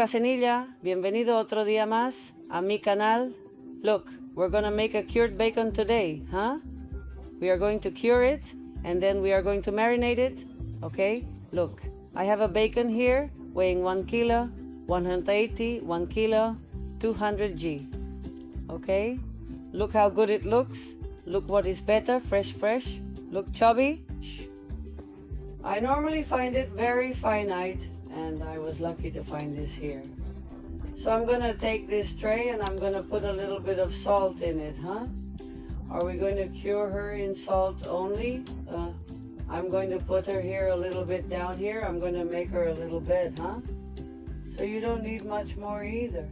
Casenilla, bienvenido otro día más a mi canal. Look, we're gonna make a cured bacon today, huh? We are going to cure it and then we are going to marinate it, okay? Look, I have a bacon here weighing 1 kilo, 180, 1 kilo, 200 G, okay? Look how good it looks. Look what is better, fresh. Look chubby. I normally find it very finite, and I was lucky to find this here. So I'm gonna take this tray and I'm gonna put a little bit of salt in it, huh? Are we going to cure her in salt only? I'm going to put her here a little bit down here. I'm going to make her a little bed, huh? So you don't need much more either.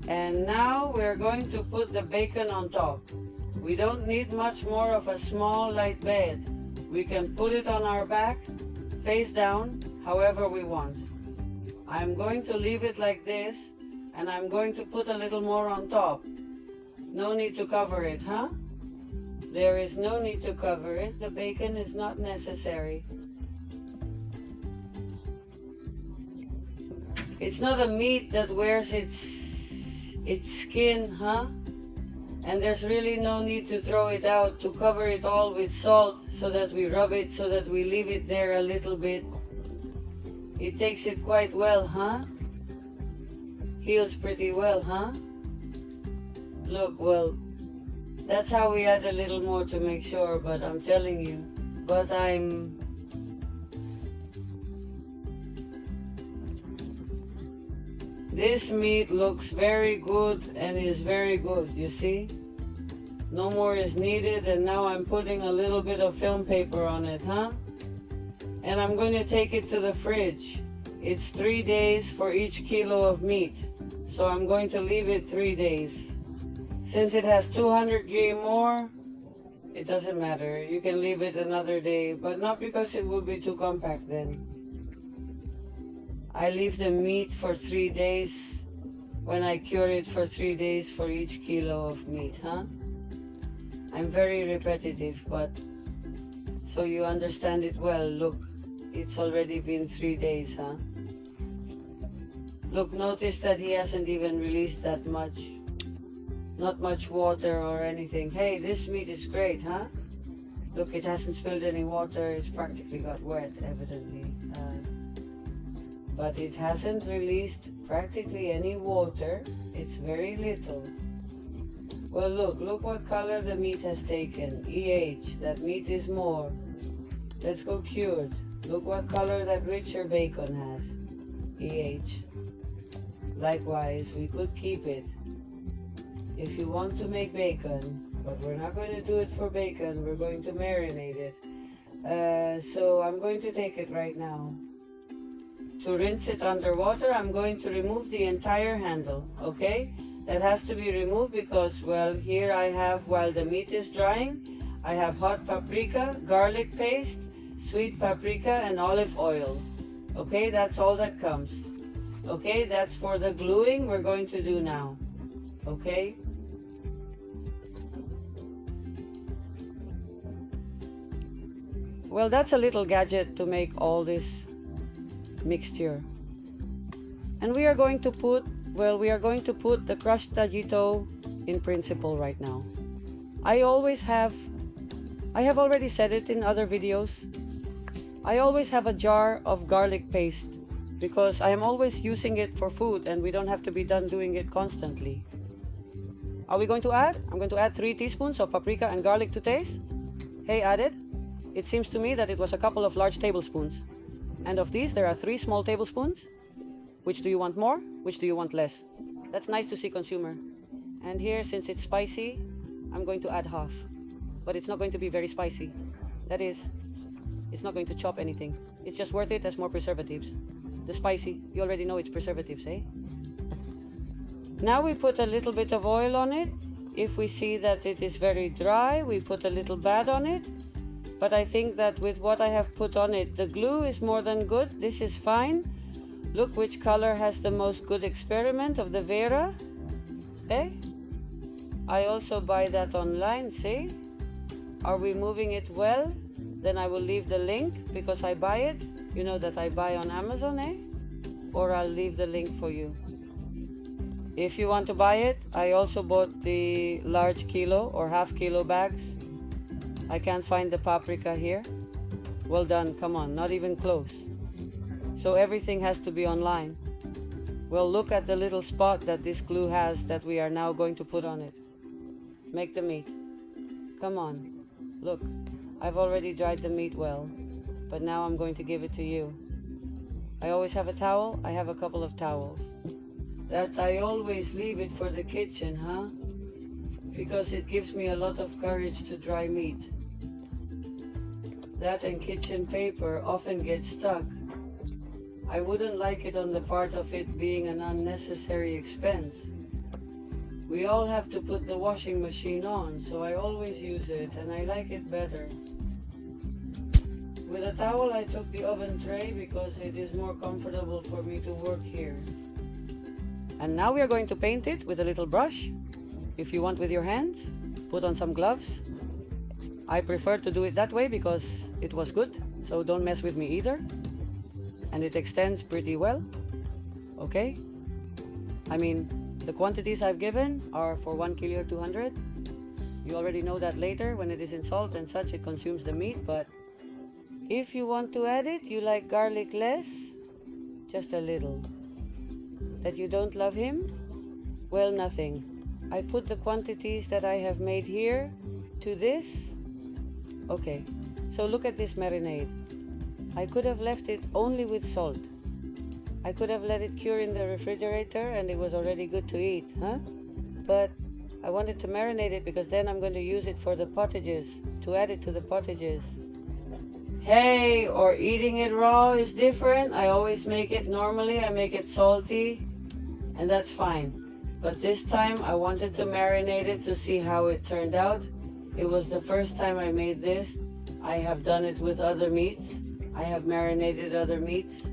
And now we're going to put the bacon on top. We don't need much more of a small light bed. We can put it on our back, face down, however we want. I'm going to leave it like this, and I'm going to put a little more on top. No need to cover it, huh? There is no need to cover it. The bacon is not necessary. It's not a meat that wears its skin, huh? And there's really no need to throw it out, to cover it all with salt so that we rub it, so that we leave it there a little bit. It takes it quite well, huh? Heals pretty well, huh? Look, well, that's how we add a little more to make sure, but I'm telling you, this meat looks very good and is very good, you see? No more is needed, and now I'm putting a little bit of film paper on it, huh? And I'm going to take it to the fridge. It's 3 days for each kilo of meat, so I'm going to leave it 3 days. Since it has 200 G more, it doesn't matter. You can leave it another day, but not because it will be too compact then. I leave the meat for 3 days when I cure it for 3 days for each kilo of meat, huh? I'm very repetitive, but so you understand it well. Look, it's already been 3 days, huh? Look, notice that he hasn't even released that much. Not much water or anything. Hey, this meat is great, huh? Look, it hasn't spilled any water. It's practically got wet, evidently. But it hasn't released practically any water. It's very little. Well, look what color the meat has taken. EH, that meat is more. Let's go cured. Look what color that richer bacon has. EH. Likewise, we could keep it. If you want to make bacon, but we're not going to do it for bacon, we're going to marinate it. So I'm going to take it right now. To rinse it underwater, I'm going to remove the entire handle, okay? That has to be removed because, well, here I have, while the meat is drying, I have hot paprika, garlic paste, sweet paprika, and olive oil. Okay, that's all that comes. Okay, that's for the gluing we're going to do now. Okay? Well, that's a little gadget to make all this mixture. And we are going to put, the crushed tajito in principle right now. I have already said it in other videos. I always have a jar of garlic paste because I am always using it for food and we don't have to be done doing it constantly. Are we going to add? I'm going to add 3 teaspoons of paprika and garlic to taste. Hey, added. It seems to me that it was a couple of large tablespoons. And of these, there are 3 small tablespoons. Which do you want more? Which do you want less? That's nice to see, consumer. And here, since it's spicy, I'm going to add half. But it's not going to be very spicy. That is, it's not going to chop anything. It's just worth it as more preservatives. The spicy, you already know it's preservatives, eh? Now we put a little bit of oil on it. If we see that it is very dry, we put a little bad on it. But I think that with what I have put on it, the glue is more than good. This is fine. Look which color has the most good experiment of the Vera. Eh? I also buy that online, see? Are we moving it well? then I will leave the link because I buy it. You know that I buy on Amazon, eh? Or I'll leave the link for you. If you want to buy it, I also bought the large kilo or half kilo bags. I can't find the paprika here. Well done, come on, not even close. So everything has to be online. Well, look at the little spot that this glue has that we are now going to put on it. Make the meat. Come on, look, I've already dried the meat well, but now I'm going to give it to you. I always have a towel. I have a couple of towels. That I always leave it for the kitchen, huh? Because it gives me a lot of courage to dry meat. That and kitchen paper often get stuck. I wouldn't like it on the part of it being an unnecessary expense. We all have to put the washing machine on, so I always use it and I like it better. With a towel I took the oven tray because it is more comfortable for me to work here. And now we are going to paint it with a little brush. If you want with your hands, put on some gloves. I prefer to do it that way because it was good, so don't mess with me either. And it extends pretty well. Okay? I mean, the quantities I've given are for 1 kilo 200. You already know that later when it is in salt and such it consumes the meat, but if you want to add it, you like garlic less, just a little. That you don't love him? Well, nothing. I put the quantities that I have made here to this. Okay, so look at this marinade. I could have left it only with salt. I could have let it cure in the refrigerator and it was already good to eat, huh? But I wanted to marinate it because then I'm going to use it for the pottages, to add it to the pottages. Hey, or eating it raw is different. I always make it normally, I make it salty, and that's fine. But this time I wanted to marinate it to see how it turned out. It was the first time I made this. I have done it with other meats. I have marinated other meats.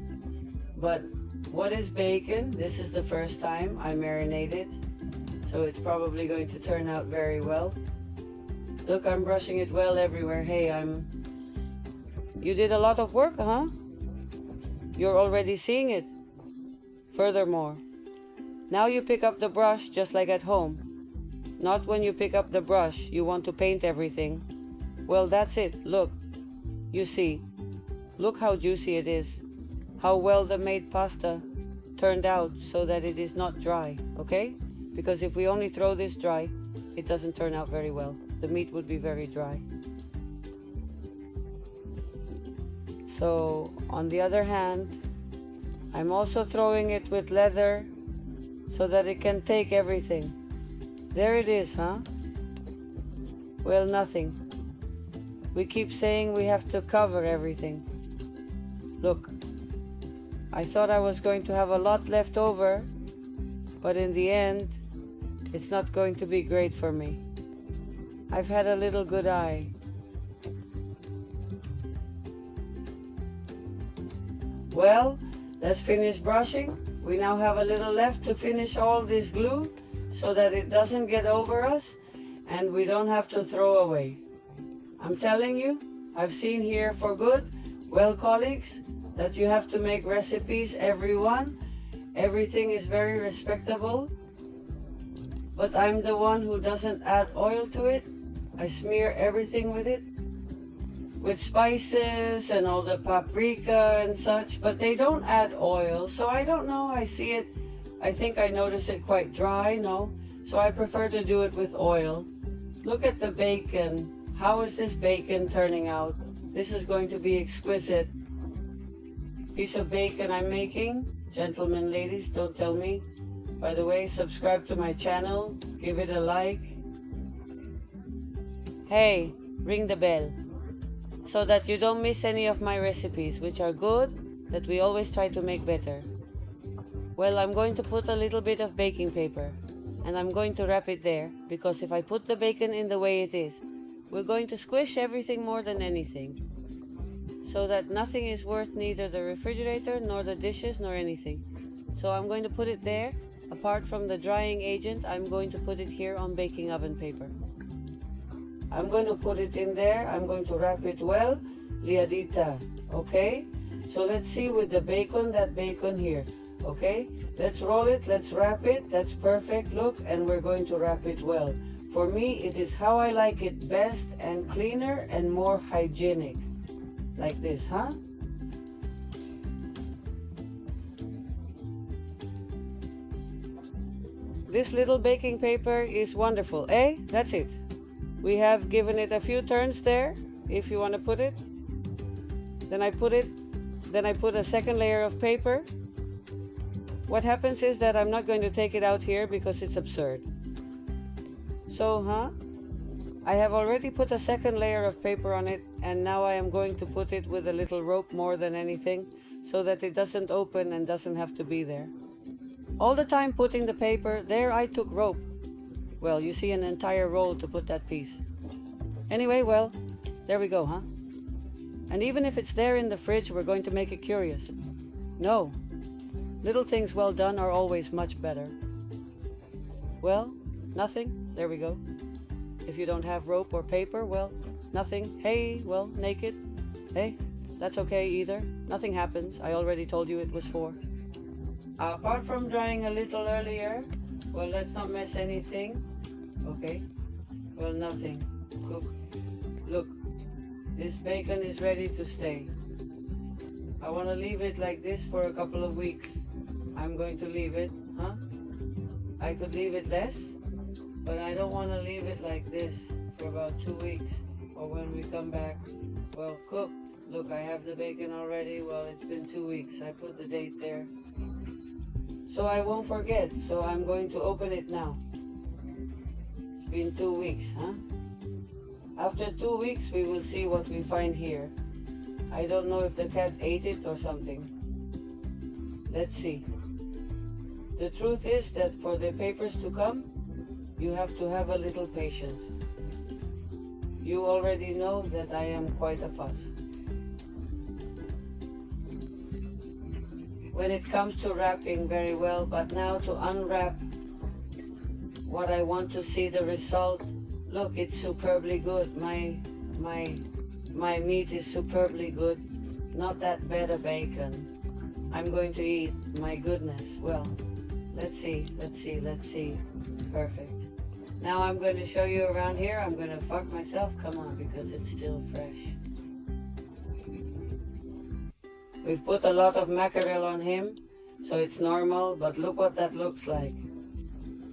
But what is bacon? This is the first time I marinate it. So it's probably going to turn out very well. Look, I'm brushing it well everywhere. Hey, You did a lot of work, huh? You're already seeing it. Furthermore, now you pick up the brush just like at home. Not when you pick up the brush, you want to paint everything. Well, that's it. Look. You see. Look how juicy it is. How well the made pasta turned out so that it is not dry, okay? Because if we only throw this dry, it doesn't turn out very well. The meat would be very dry. So, on the other hand, I'm also throwing it with leather so that it can take everything. There it is, huh? Well, nothing. We keep saying we have to cover everything. Look, I thought I was going to have a lot left over, but in the end, it's not going to be great for me. I've had a little good eye. Well, let's finish brushing. We now have a little left to finish all this glue so that it doesn't get over us and we don't have to throw away. I'm telling you, I've seen here for good, well, colleagues, that you have to make recipes, everyone. Everything is very respectable. But I'm the one who doesn't add oil to it. I smear everything with it. With spices and all the paprika and such, but they don't add oil, so I don't know, I see it, I think I notice it quite dry, no? So I prefer to do it with oil. Look at the bacon. How is this bacon turning out? This is going to be exquisite. Piece of bacon I'm making. Gentlemen, ladies, don't tell me. By the way, subscribe to my channel, give it a like. Hey, ring the bell, so that you don't miss any of my recipes, which are good, that we always try to make better. Well, I'm going to put a little bit of baking paper, and I'm going to wrap it there, because if I put the bacon in the way it is, we're going to squish everything more than anything, so that nothing is worth neither the refrigerator, nor the dishes, nor anything. So I'm going to put it there. Apart from the drying agent, I'm going to put it here on baking oven paper. I'm going to put it in there. I'm going to wrap it well liadita. Okay, so let's see with the bacon, that bacon here. Okay, let's roll it, let's wrap it. That's perfect, look, and we're going to wrap it well. For me, it is how I like it best, and cleaner and more hygienic. Like this, huh? This little baking paper is wonderful, eh? That's it. We have given it a few turns there, if you want to put it. Then I put a second layer of paper. What happens is that I'm not going to take it out here because it's absurd. So, I have already put a second layer of paper on it, and now I am going to put it with a little rope more than anything, so that it doesn't open and doesn't have to be there. All the time putting the paper, there I took rope. Well, you see an entire roll to put that piece. Anyway, well, there we go, huh? And even if it's there in the fridge, we're going to make it curious. No, little things well done are always much better. Well, nothing, there we go. If you don't have rope or paper, well, nothing. Hey, well, naked. Hey, that's okay either. Nothing happens. I already told you it was 4. Apart from drying a little earlier, well, let's not mess anything. Okay, well, nothing. Cook. Look, this bacon is ready to stay. I want to leave it like this for a couple of weeks. I'm going to leave it, huh? I could leave it less, but I don't want to leave it like this for about 2 weeks, or when we come back. Well, cook. Look, I have the bacon already. Well, it's been 2 weeks. I put the date there, so I won't forget. So I'm going to open it now. It's been 2 weeks, huh? After 2 weeks, we will see what we find here. I don't know if the cat ate it or something. Let's see. The truth is that for the papers to come, you have to have a little patience. You already know that I am quite a fuss. When it comes to wrapping, very well, but now to unwrap what I want to see the result. Look, it's superbly good. My meat is superbly good. Not that bad a bacon. I'm going to eat. My goodness. Well, let's see. Perfect. Now I'm going to show you around here. I'm going to fuck myself. Come on, because it's still fresh. We've put a lot of mackerel on him, so it's normal, but look what that looks like.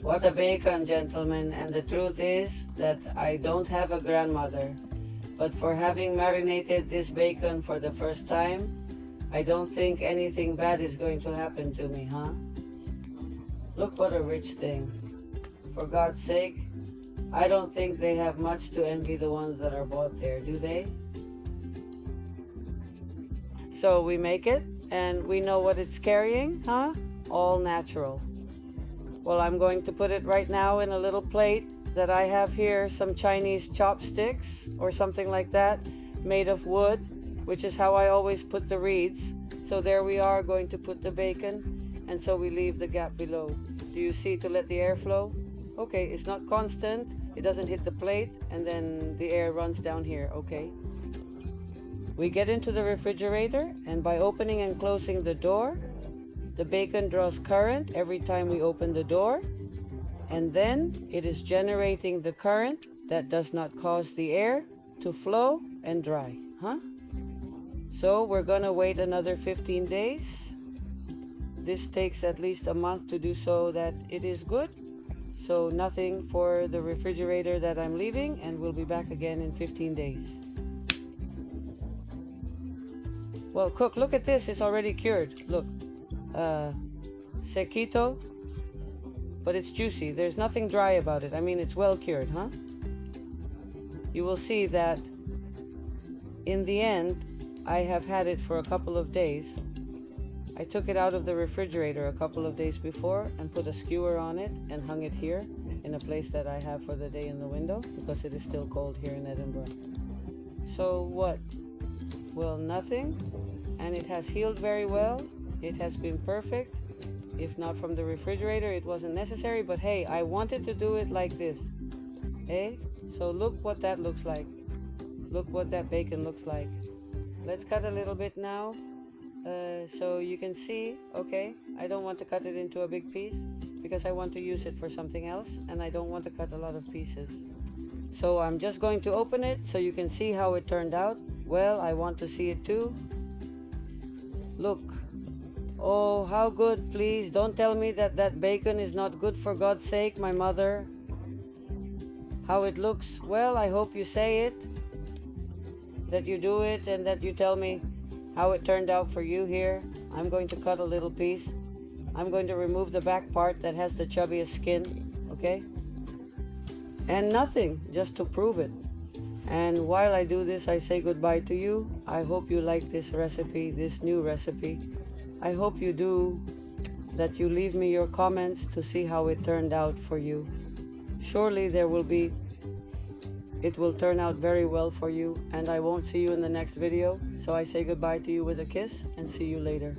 What a bacon, gentlemen. And the truth is that I don't have a grandmother, but for having marinated this bacon for the first time, I don't think anything bad is going to happen to me, huh? Look what a rich thing. For God's sake, I don't think they have much to envy the ones that are bought there, do they? So we make it, and we know what it's carrying, huh? All natural. Well, I'm going to put it right now in a little plate that I have here, some Chinese chopsticks or something like that, made of wood, which is how I always put the reeds. So there we are going to put the bacon, and so we leave the gap below. Do you see, to let the air flow? Okay, it's not constant, it doesn't hit the plate, and then the air runs down here, okay? We get into the refrigerator, and by opening and closing the door, the bacon draws current every time we open the door, and then it is generating the current that does not cause the air to flow and dry, huh? So we're gonna wait another 15 days. This takes at least a month to do so that it is good. So nothing for the refrigerator that I'm leaving, and we'll be back again in 15 days. Well, cook, look at this, it's already cured. Look, sequito, but it's juicy. There's nothing dry about it. I mean, it's well cured, huh? You will see that in the end, I have had it for a couple of days. I took it out of the refrigerator a couple of days before and put a skewer on it and hung it here in a place that I have for the day in the window, because it is still cold here in Edinburgh. So what? Well, nothing. And it has healed very well. It has been perfect. If not from the refrigerator, it wasn't necessary, but hey, I wanted to do it like this. Hey, so look what that looks like. Look what that bacon looks like. Let's cut a little bit now, so you can see. Okay, I don't want to cut it into a big piece because I want to use it for something else, and I don't want to cut a lot of pieces. So I'm just going to open it so you can see how it turned out. Well, I want to see it too. Look. Oh, how good. Please don't tell me that that bacon is not good, for God's sake, my mother. How it looks. Well, I hope you say it, that you do it, and that you tell me how it turned out for you here. I'm going to cut a little piece. I'm going to remove the back part that has the chubbiest skin, okay? And nothing, just to prove it. And while I do this, I say goodbye to you. I hope you like this recipe, this new recipe. I hope you do, that you leave me your comments to see how it turned out for you. Surely it will turn out very well for you, and I won't see you in the next video. So I say goodbye to you with a kiss and see you later.